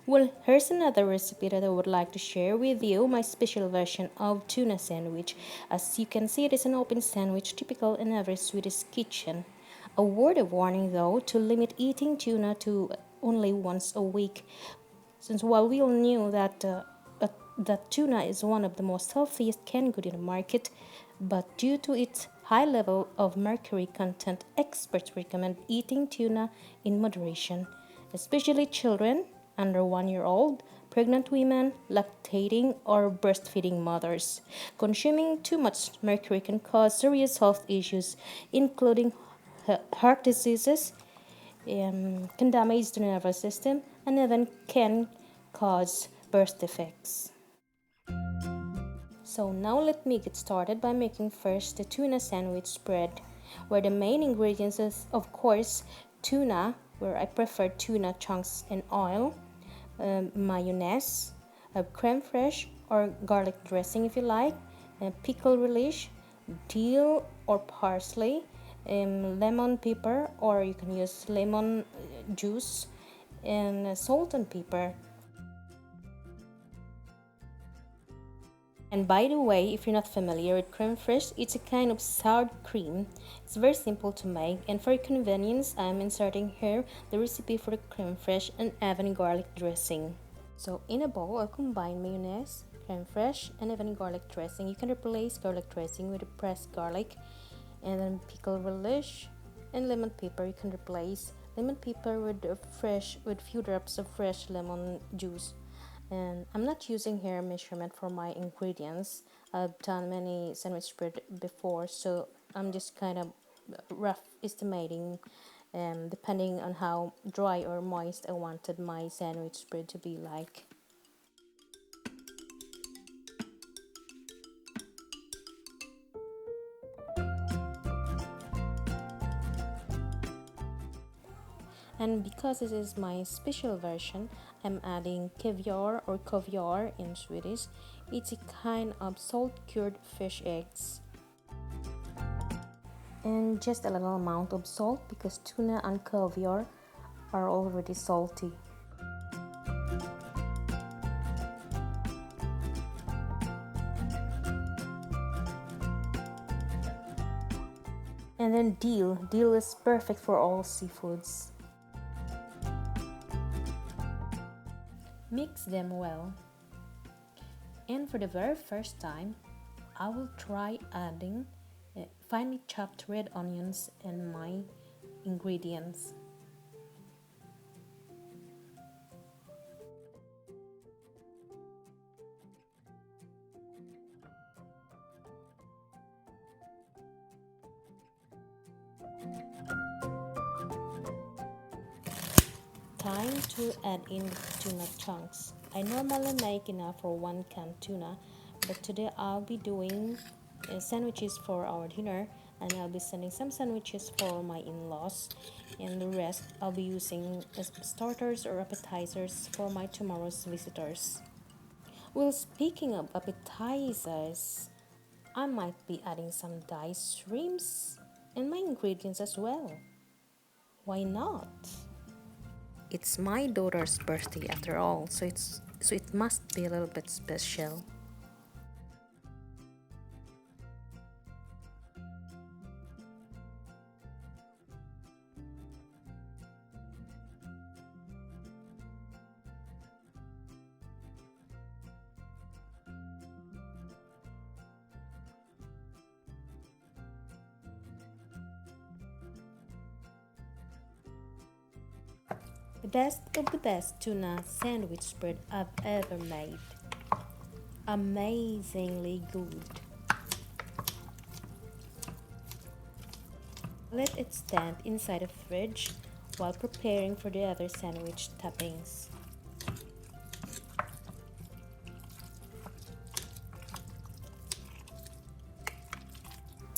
Well, here's another recipe that I would like to share with you, my special version of tuna sandwich. As you can see, it is an open sandwich typical in every Swedish kitchen. A word of warning though, to limit eating tuna to only once a week, since while we all knew that tuna is one of the most healthiest canned good in the market, but due to its high level of mercury content, experts recommend eating tuna in moderation, especially children under 1 year old, pregnant women, lactating, or breastfeeding mothers. Consuming too much mercury can cause serious health issues, including heart diseases, can damage the nervous system, and even can cause birth defects. So now let me get started by making first the tuna sandwich spread, where the main ingredients is of course tuna, where I prefer tuna chunks and oil, mayonnaise, creme fraiche or garlic dressing if you like, pickle relish, dill or parsley, lemon pepper, or you can use lemon juice, and salt and pepper. And by the way, if you're not familiar with creme fraiche, it's a kind of sour cream. It's very simple to make, and for convenience, I'm inserting here the recipe for the creme fraiche and even garlic dressing. So in a bowl, I'll combine mayonnaise, creme fraiche, and even garlic dressing. You can replace garlic dressing with a pressed garlic, and then pickle relish and lemon pepper. You can replace lemon pepper with with few drops of fresh lemon juice. And I'm not using here measurement for my ingredients. I've done many sandwich spread before, so I'm just kind of rough estimating, depending on how dry or moist I wanted my sandwich spread to be like. And because this is my special version, I'm adding caviar or caviar in Swedish. It's a kind of salt cured fish eggs. And just a little amount of salt because tuna and caviar are already salty. And then dill. Dill is perfect for all seafoods. Mix them well. And for the very first time, I will try adding finely chopped red onions in my ingredients. Time to add in the tuna chunks. I normally make enough for 1 can tuna, but today I'll be doing sandwiches for our dinner, and I'll be sending some sandwiches for my in-laws, and the rest I'll be using as starters or appetizers for my tomorrow's visitors. Well, speaking of appetizers, I might be adding some diced shrimps in my ingredients as well. Why not? It's my daughter's birthday after all, so it must be a little bit special. The best of the best tuna sandwich spread I've ever made. Amazingly good. Let it stand inside the fridge while preparing for the other sandwich toppings.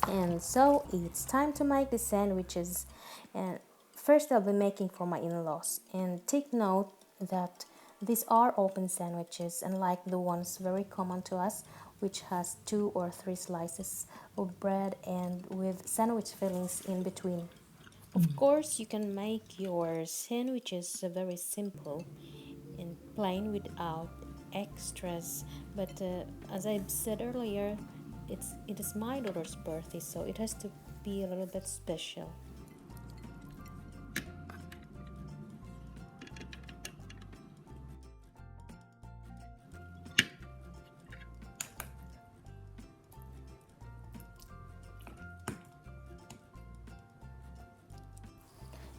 And so it's time to make the sandwiches. And first I'll be making for my in-laws. And take note that these are open sandwiches, unlike the ones very common to us, which has 2 or 3 slices of bread and with sandwich fillings in between. Of course, you can make your sandwiches very simple and plain without extras. But as I said earlier, it is my daughter's birthday, so it has to be a little bit special.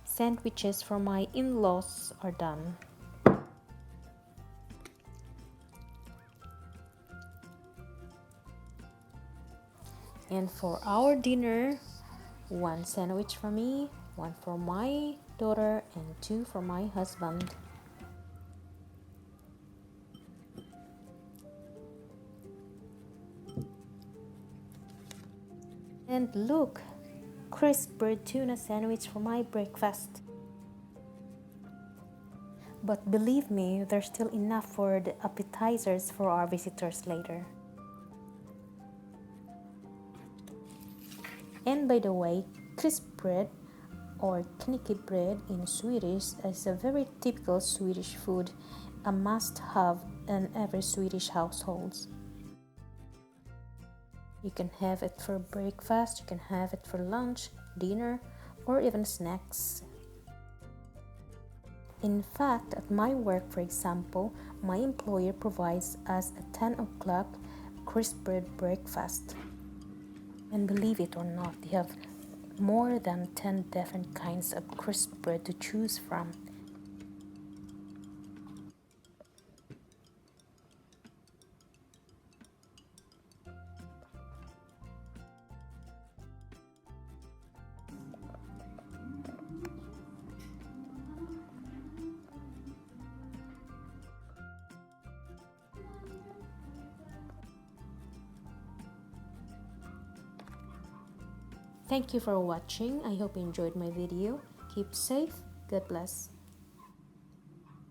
Sandwiches for my in-laws are done. And for our dinner, one sandwich for me, one for my daughter, and two for my husband. And look, crisp bread tuna sandwich for my breakfast. But believe me, there's still enough for the appetizers for our visitors later. And by the way, crisp bread or bread in Swedish is a very typical Swedish food, a must-have in every Swedish household. You can have it for breakfast, you can have it for lunch, dinner, or even snacks. In fact, at my work, for example, my employer provides us a 10 o'clock crisp bread breakfast. And believe it or not, they have more than 10 different kinds of crisp bread to choose from. Thank you for watching. I hope you enjoyed my video. Keep safe. God bless.